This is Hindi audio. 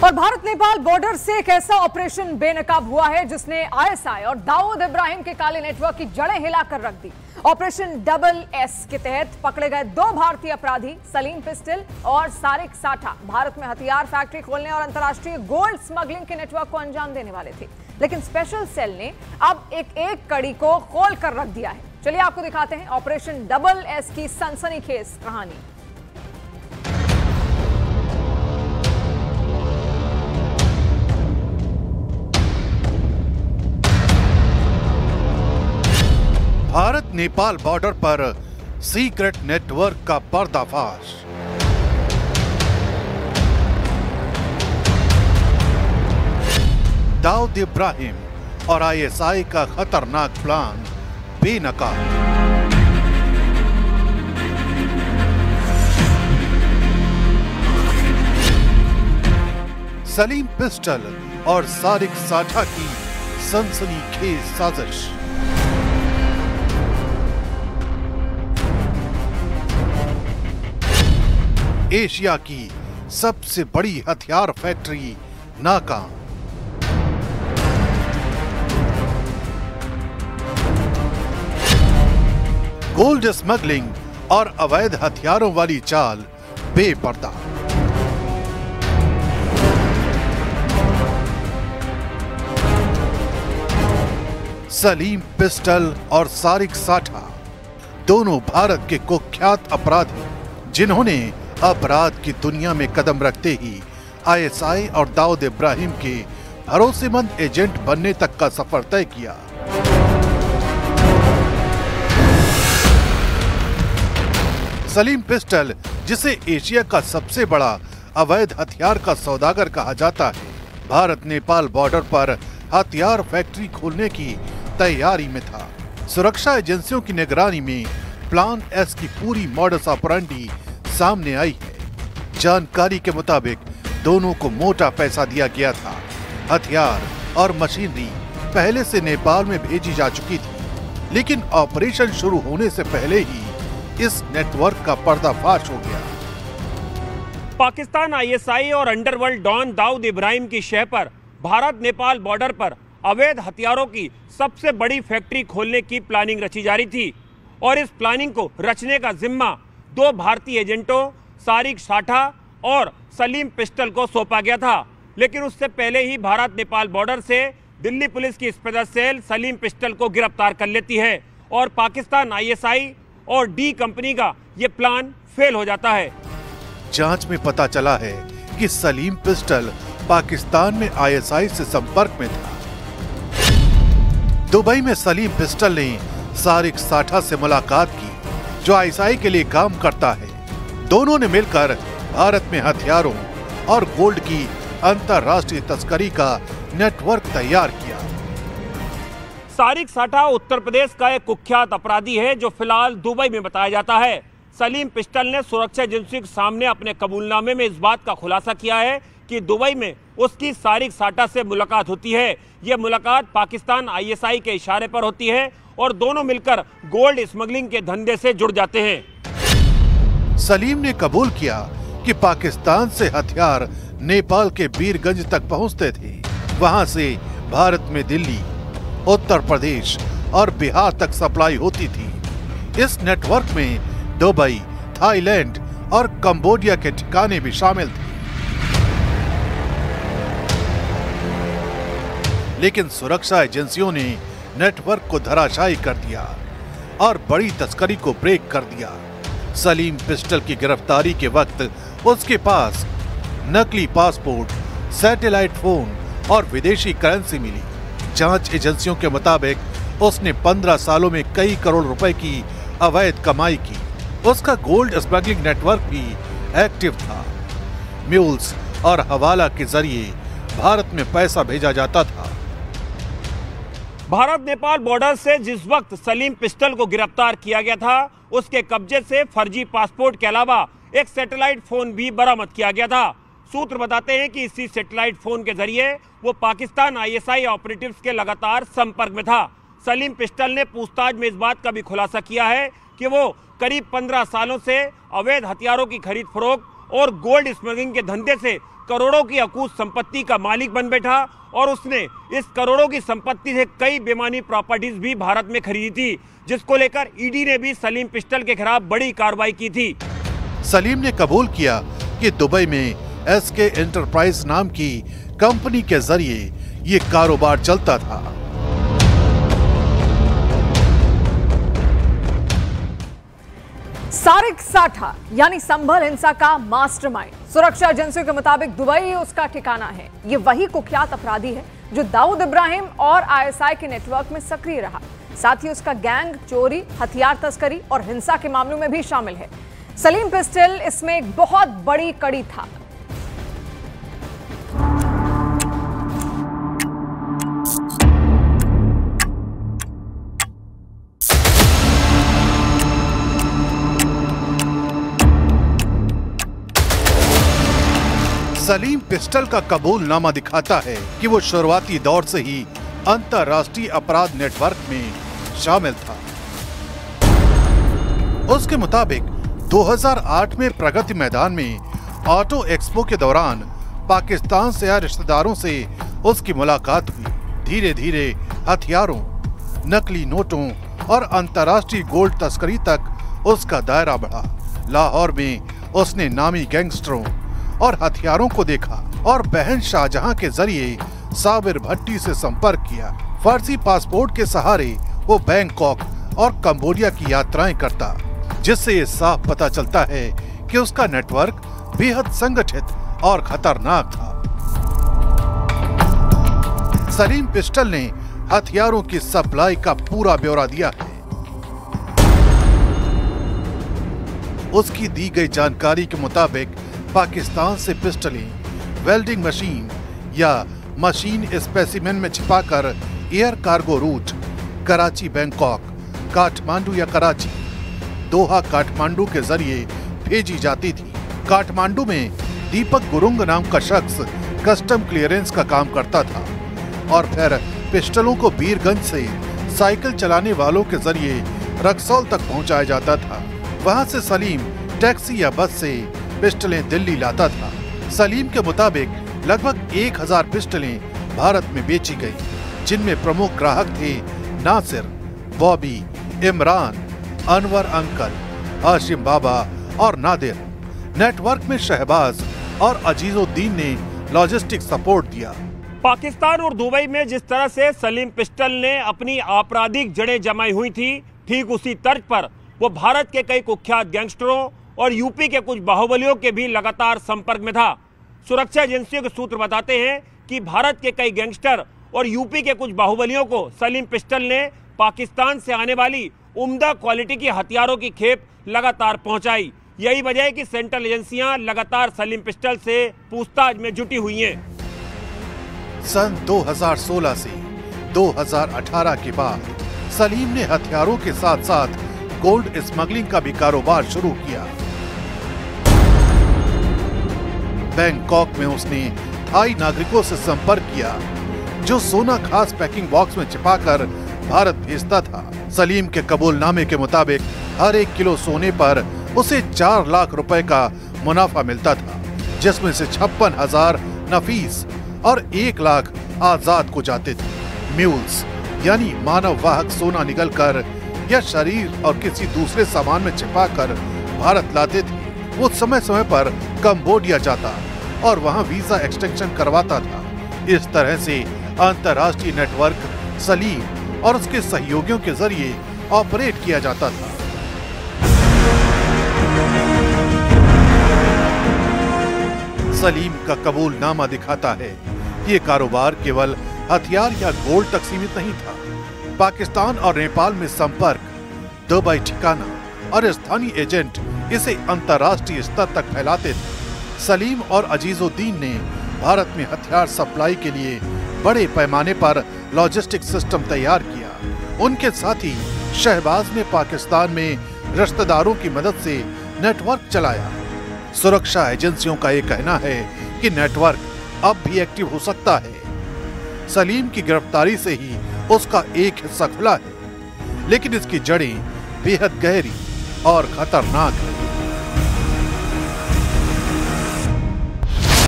और भारत नेपाल बॉर्डर से एक ऐसा ऑपरेशन बेनकाब हुआ है जिसने आईएसआई और दाऊद इब्राहिम के काले नेटवर्क की जड़ें हिलाकर रख दी। ऑपरेशन डबल एस के तहत पकड़े गए दो भारतीय अपराधी सलीम पिस्टल और सारिक साठा भारत में हथियार फैक्ट्री खोलने और अंतर्राष्ट्रीय गोल्ड स्मगलिंग के नेटवर्क को अंजाम देने वाले थे, लेकिन स्पेशल सेल ने अब एक कड़ी को खोल कर रख दिया है। चलिए आपको दिखाते हैं ऑपरेशन डबल एस की सनसनीखेज कहानी। भारत नेपाल बॉर्डर पर सीक्रेट नेटवर्क का पर्दाफाश। दाऊद इब्राहिम और आईएसआई का खतरनाक प्लान बेनकाब। सलीम पिस्टल और सारिक साठा की सनसनीखेज साजिश। एशिया की सबसे बड़ी हथियार फैक्ट्री नाकाम। गोल्ड स्मगलिंग और अवैध हथियारों वाली चाल बेपर्दा। सलीम पिस्टल और सारिक साठा दोनों भारत के कुख्यात अपराधी जिन्होंने अपराध की दुनिया में कदम रखते ही आईएसआई और दाऊद इब्राहिम के भरोसेमंद एजेंट बनने तक का सफर तय किया। सलीम पिस्टल, जिसे एशिया का सबसे बड़ा अवैध हथियार का सौदागर कहा जाता है, भारत नेपाल बॉर्डर पर हथियार फैक्ट्री खोलने की तैयारी में था। सुरक्षा एजेंसियों की निगरानी में प्लान एस की पूरी मॉडस ऑपरेंडी सामने आई है। जानकारी के मुताबिक दोनों को मोटा पैसा दिया गया था। हथियार और मशीनरी पहले से नेपाल में भेजी जा चुकी थी, लेकिन ऑपरेशन शुरू होने से पहले ही इस नेटवर्क का पर्दाफाश हो गया। पाकिस्तान आईएसआई और अंडरवर्ल्ड डॉन दाऊद इब्राहिम की शह पर भारत नेपाल बॉर्डर पर अवैध हथियारों की सबसे बड़ी फैक्ट्री खोलने की प्लानिंग रची जा रही थी और इस प्लानिंग को रचने का जिम्मा दो भारतीय एजेंटों सारिक साठा और सलीम पिस्टल को सौंपा गया था। लेकिन उससे पहले ही भारत नेपाल बॉर्डर से दिल्ली पुलिस की स्पेशल सेल सलीम पिस्टल को गिरफ्तार कर लेती है और पाकिस्तान आईएसआई और डी कंपनी का यह प्लान फेल हो जाता है। जांच में पता चला है कि सलीम पिस्टल पाकिस्तान में आईएसआई से संपर्क में था। दुबई में सलीम पिस्टल ने सारिक साठा से मुलाकात की, जो आईएसआई के लिए काम करता है। दोनों ने मिलकर भारत में हथियारों और गोल्ड की अंतर्राष्ट्रीय तस्करी का नेटवर्क तैयार किया। सारिक साठा उत्तर प्रदेश का एक कुख्यात अपराधी है जो फिलहाल दुबई में बताया जाता है। सलीम पिस्टल ने सुरक्षा एजेंसी के सामने अपने कबूलनामे में इस बात का खुलासा किया है कि दुबई में उसकी सारिक साठा से मुलाकात होती है। यह मुलाकात पाकिस्तान आईएसआई के इशारे पर होती है और दोनों मिलकर गोल्ड स्मगलिंग के धंधे से जुड़ जाते हैं। सलीम ने कबूल किया कि पाकिस्तान से हथियार नेपाल के बीरगंज तक पहुंचते थे। वहां से भारत में दिल्ली, उत्तर प्रदेश और बिहार तक सप्लाई होती थी। इस नेटवर्क में दुबई, थाईलैंड और कंबोडिया के ठिकाने भी शामिल थे। लेकिन सुरक्षा एजेंसियों ने नेटवर्क को धराशायी कर दिया और बड़ी तस्करी को ब्रेक कर दिया। सलीम पिस्टल की गिरफ्तारी के वक्त उसके पास नकली पासपोर्ट, सैटेलाइट फोन और विदेशी करेंसी मिली। जांच एजेंसियों के मुताबिक उसने 15 सालों में कई करोड़ रुपए की अवैध कमाई की। उसका गोल्ड स्मगलिंग नेटवर्क भी एक्टिव था। म्यूल्स और हवाला के जरिए भारत में पैसा भेजा जाता था। भारत नेपाल बॉर्डर से जिस वक्त सलीम पिस्टल को गिरफ्तार किया गया था, उसके कब्जे से फर्जी पासपोर्ट के अलावा एक सैटेलाइट फोन भी बरामद किया गया था। सूत्र बताते हैं कि इसी सैटेलाइट फोन के जरिए वो पाकिस्तान आईएसआई ऑपरेटिव्स के लगातार संपर्क में था। सलीम पिस्टल ने पूछताछ में इस बात का भी खुलासा किया है कि वो करीब 15 सालों से अवैध हथियारों की खरीद फरोख्त और गोल्ड स्मगलिंग के धंधे से करोड़ों की अकूत संपत्ति का मालिक बन बैठा और उसने इस करोड़ों की संपत्ति से कई बेमानी प्रॉपर्टीज भी भारत में खरीदी थी, जिसको लेकर ईडी ने भी सलीम पिस्टल के खिलाफ बड़ी कार्रवाई की थी। सलीम ने कबूल किया कि दुबई में एसके एंटरप्राइज नाम की कंपनी के जरिए ये कारोबार चलता था। सारिक साठा यानी संभल हिंसा का मास्टरमाइंड सुरक्षा एजेंसियों के मुताबिक दुबई उसका ठिकाना है। ये वही कुख्यात अपराधी है जो दाऊद इब्राहिम और आईएसआई के नेटवर्क में सक्रिय रहा। साथ ही उसका गैंग चोरी, हथियार तस्करी और हिंसा के मामलों में भी शामिल है। सलीम पिस्टल इसमें एक बहुत बड़ी कड़ी था। सलीम पिस्टल का कबूलनामा दिखाता है कि वो शुरुआती दौर से ही अंतर्राष्ट्रीय अपराध नेटवर्क में शामिल था। उसके मुताबिक 2008 में प्रगति मैदान में ऑटो एक्सपो के दौरान पाकिस्तान से आए रिश्तेदारों से उसकी मुलाकात हुई। धीरे धीरे हथियारों, नकली नोटों और अंतर्राष्ट्रीय गोल्ड तस्करी तक उसका दायरा बढ़ा। लाहौर में उसने नामी गैंगस्टरों और हथियारों को देखा और बहन शाहजहां के जरिए साबिर भट्टी से संपर्क किया। फर्जी पासपोर्ट के सहारे वो बैंकॉक और कंबोडिया की यात्राएं करता, जिससे ये साफ पता चलता है कि उसका नेटवर्क बेहद संगठित और खतरनाक था। सलीम पिस्टल ने हथियारों की सप्लाई का पूरा ब्यौरा दिया है। उसकी दी गई जानकारी के मुताबिक पाकिस्तान से पिस्टलें वेल्डिंग मशीन या मशीन स्पेसिमेन में छिपाकर air cargo route Karachi Bangkok, Kathmandu या कराची, दोहा काठमांडू के जरिए भेजी जाती थी। काठमांडू में दीपक गुरुंग नाम का शख्स कस्टम क्लियरेंस का काम करता था और फिर पिस्टलों को बीरगंज से साइकिल चलाने वालों के जरिए रक्सौल तक पहुंचाया जाता था। वहां से सलीम टैक्सी या बस से पिस्टलें दिल्ली लाता था। सलीम के मुताबिक लगभग 1000 पिस्टलें भारत में बेची गईं, जिनमें प्रमुख ग्राहक थे नासिर, बॉबी, इमरान, अनवर अंकल, हाशिम बाबा और नादिर। नेटवर्क में शहबाज और अजीजुद्दीन ने लॉजिस्टिक सपोर्ट दिया। पाकिस्तान और दुबई में जिस तरह से सलीम पिस्टल ने अपनी आपराधिक जड़ें जमाई हुई थी, ठीक उसी तर्ज पर वो भारत के कई कुख्यात गैंगस्टरों और यूपी के कुछ बाहुबलियों के भी लगातार संपर्क में था। सुरक्षा एजेंसियों के सूत्र बताते हैं कि भारत के कई गैंगस्टर और यूपी के कुछ बाहुबलियों को सलीम पिस्टल ने पाकिस्तान से आने वाली उम्दा क्वालिटी की हथियारों की खेप लगातार पहुंचाई। यही वजह है कि सेंट्रल एजेंसियां लगातार सलीम पिस्टल से पूछताछ में जुटी हुई हैं। सन 2016 से 2018 के बाद सलीम ने हथियारों के साथ साथ गोल्ड स्मगलिंग का भी कारोबार शुरू किया। बैंकॉक में उसने थाई नागरिकों से संपर्क किया जो सोना खास पैकिंग बॉक्स में छिपाकर भारत भेजता था। सलीम के कबूलनामे के मुताबिक हर 1 किलो सोने पर उसे 4 लाख रुपए का मुनाफा मिलता था, जिसमें से 56,000 नफीस और 1 लाख आजाद को जाते थे। म्यूल्स यानी मानव वाहक सोना निकलकर या शरीर और किसी दूसरे सामान में छिपाकर भारत लाते थे। वो समय समय पर कंबोडिया जाता और वहां वीजा एक्सटेंशन करवाता था। इस तरह से अंतर्राष्ट्रीय नेटवर्क सलीम और उसके सहयोगियों के जरिए ऑपरेट किया जाता था। सलीम का कबूलनामा दिखाता है कि ये कारोबार केवल हथियार या गोल्ड तक सीमित नहीं था। पाकिस्तान और नेपाल में संपर्क, दुबई ठिकाना और स्थानीय एजेंट इसे अंतर्राष्ट्रीय स्तर तक फैलाते थे। सलीम और अजीजुद्दीन ने भारत में हथियार सप्लाई के लिए बड़े पैमाने पर लॉजिस्टिक सिस्टम तैयार किया। उनके साथी शहबाज ने पाकिस्तान में रिश्तेदारों की मदद से नेटवर्क चलाया। सुरक्षा एजेंसियों का ये कहना है कि नेटवर्क अब भी एक्टिव हो सकता है। सलीम की गिरफ्तारी से ही उसका एक हिस्सा खुला है, लेकिन इसकी जड़ें बेहद गहरी और खतरनाक है।